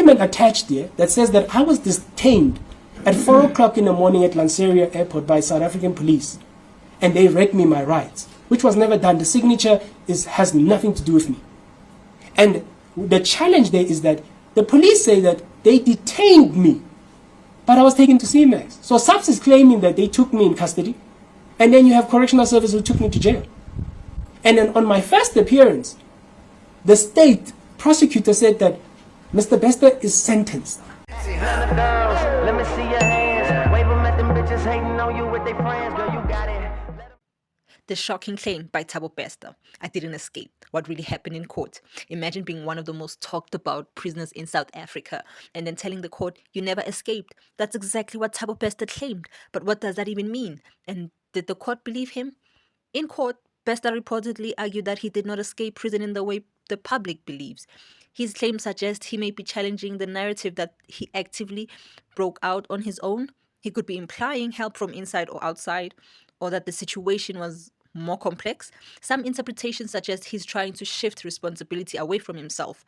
statement attached here that says that I was detained at 4 o'clock in the morning at Lanseria Airport by South African police, and they read me my rights, which was never done. The signature has nothing to do with me. And the challenge there is that the police say that they detained me, but I was taken to CMAX. So SAPS is claiming that they took me in custody, and then you have correctional service who took me to jail. And then on my first appearance, the state prosecutor said that Mr. Bester is sentenced. Let me see your hands. Wave them at them bitches hating on you with their friends. Girl, you got it. The shocking claim by Thabo Bester, I didn't escape. What really happened in court? Imagine being one of the most talked about prisoners in South Africa and then telling the court you never escaped. That's exactly what Thabo Bester claimed. But what does that even mean? And did the court believe him? In court, Bester reportedly argued that he did not escape prison in the way the public believes. His claims suggest he may be challenging the narrative that he actively broke out on his own. He could be implying help from inside or outside, or that the situation was more complex. Some interpretations suggest he's trying to shift responsibility away from himself.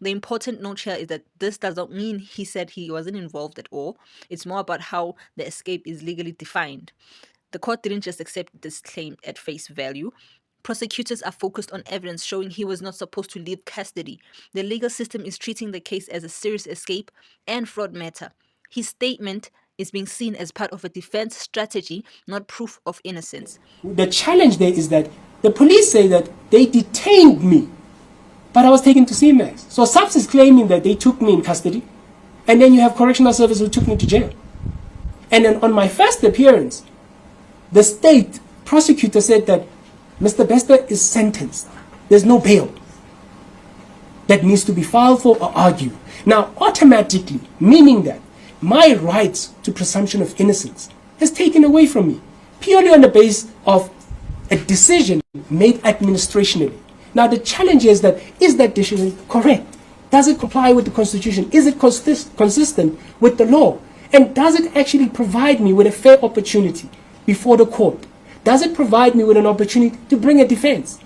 The important note here is that this does not mean he said he wasn't involved at all. It's more about how the escape is legally defined. The court didn't just accept this claim at face value. Prosecutors are focused on evidence showing he was not supposed to leave custody. The legal system is treating the case as a serious escape and fraud matter. His statement is being seen as part of a defense strategy, not proof of innocence. The challenge there is that the police say that they detained me, but I was taken to CMAX. So SAPS is claiming that they took me in custody, and then you have correctional service who took me to jail. And then on my first appearance, the state prosecutor said that Mr. Bester is sentenced. There's no bail that needs to be filed for or argued. Now, automatically, meaning that my rights to presumption of innocence is taken away from me, purely on the basis of a decision made administrationally. Now, the challenge is that decision correct? Does it comply with the Constitution? Is it consistent with the law? And does it actually provide me with a fair opportunity before the court? Does it provide me with an opportunity to bring a defense?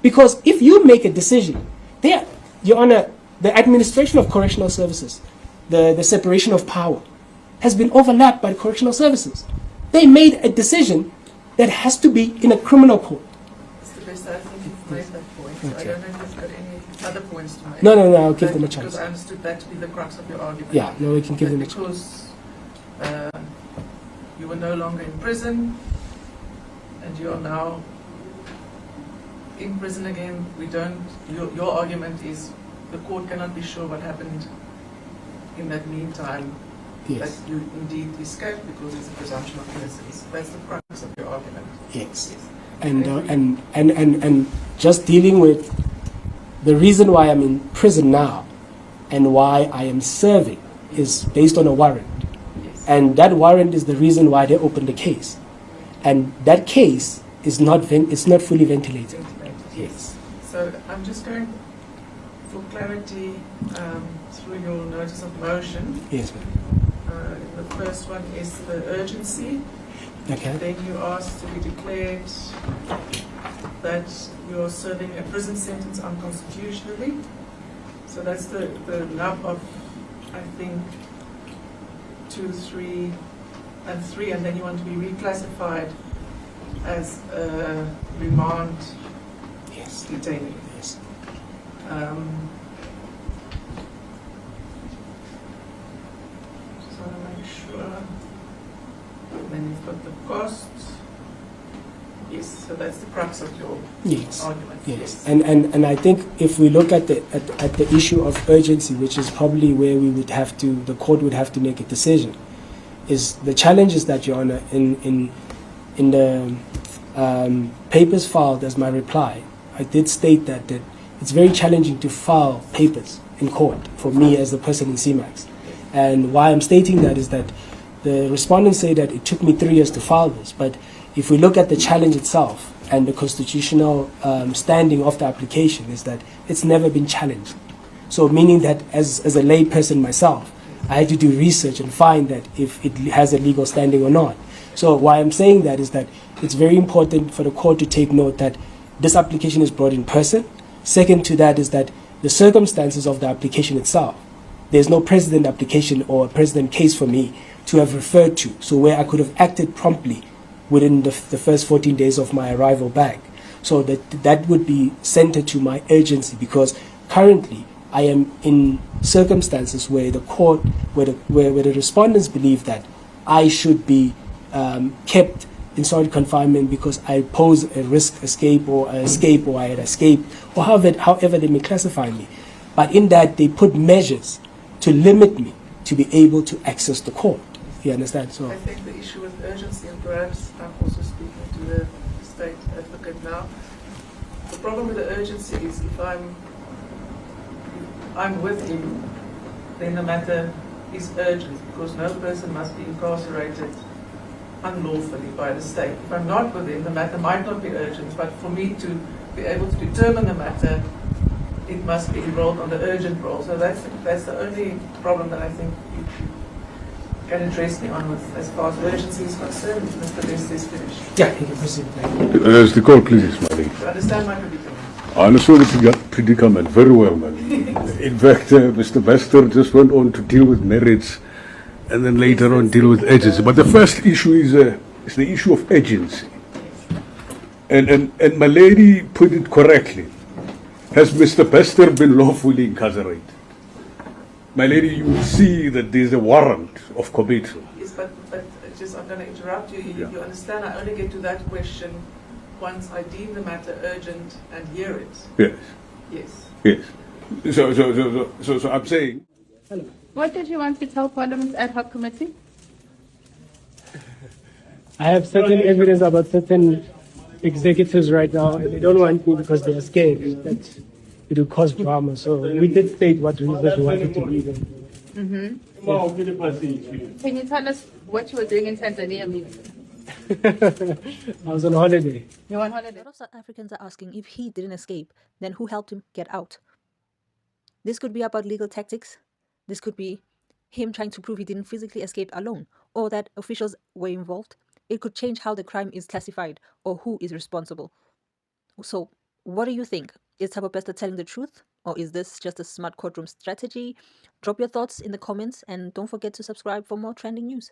Because if you make a decision, there, Your Honor, the administration of correctional services, the separation of power, has been overlapped by the correctional services. They made a decision that has to be in a criminal court. Mr. Bester, I think you've made that point. So I don't know if you've got any other points to make. No, I'll give them a chance. Because I understood that to be the crux of your argument. Yeah, no, we can give them a chance. Because you were no longer in prison, and you are now in prison again. Your argument is the court cannot be sure what happened in that meantime. Yes. That you indeed escaped because it's a presumption of innocence. That's the crux of your argument. Yes. And just dealing with the reason why I'm in prison now and why I am serving is based on a warrant. Yes. And that warrant is the reason why they opened the case. And that case is not fully ventilated. Yes. So I'm just going for clarity through your notice of motion. Yes, ma'am. The first one is the urgency. Okay. Then you asked to be declared that you're serving a prison sentence unconstitutionally. So that's the nub of, I think, 2, 3, and 3, and then you want to be reclassified as a remand detainee. Yes. Just want to make sure. And then you've got the costs. Yes, so that's the crux of your argument. Yes. And I think if we look at the issue of urgency, which is probably where the court would have to make a decision, is the challenge is that, Your Honor, in the papers filed as my reply, I did state that it's very challenging to file papers in court for me as the person in CMAX. And why I'm stating that is that the respondents say that it took me 3 years to file this, but if we look at the challenge itself and the constitutional standing of the application, is that it's never been challenged. So meaning that as a lay person myself, I had to do research and find that if it has a legal standing or not. So why I'm saying that is that it's very important for the court to take note that this application is brought in person. Second to that is that the circumstances of the application itself there's no precedent application or a precedent case for me to have referred to. So where I could have acted promptly within the first 14 days of my arrival back. So that would be centered to my urgency, because currently I am in circumstances where the court, where the respondents believe that I should be kept in solitary confinement because I pose a risk escape or I had escaped, or however they may classify me. But in that, they put measures to limit me to be able to access the court. You understand? So I think the issue with urgency, and perhaps I'm also speaking to the state advocate now, the problem with the urgency is if I'm with him, then the matter is urgent, because no person must be incarcerated unlawfully by the state. If I'm not with him, the matter might not be urgent, but for me to be able to determine the matter, it must be enrolled on the urgent roll. So that's the only problem that I think you can address me on with as far as urgency is concerned. Mr. Best is finished. yeah, you can proceed. As the call, please, Marie. You understand my predicament? I understood the predicament very well, Marie. In fact, Mr. Bester just went on to deal with merits and then later on deal with urgency. But the first issue is the issue of urgency. And my lady put it correctly. Has Mr. Bester been lawfully incarcerated? My lady, you will see that there is a warrant of committal. Yes, but just I'm going to interrupt you. You understand? I only get to that question once I deem the matter urgent and hear it. Yes. Yes. Yes. So I'm saying. What did you want to tell Parliament's ad hoc committee? I have certain evidence about certain executives right now, and they don't want me because they are scared that it will cause drama. So we did state what reasons we wanted to be there. Can you tell us what you were doing in Tanzania? I was on holiday. You're on A holiday. lot of South Africans are asking, if he didn't escape, then who helped him get out? This could be about legal tactics. This could be him trying to prove he didn't physically escape alone, or that officials were involved. It could change how the crime is classified or who is responsible. So, what do you think? Is Thabo Bester telling the truth, or is this just a smart courtroom strategy? Drop your thoughts in the comments, and don't forget to subscribe for more trending news.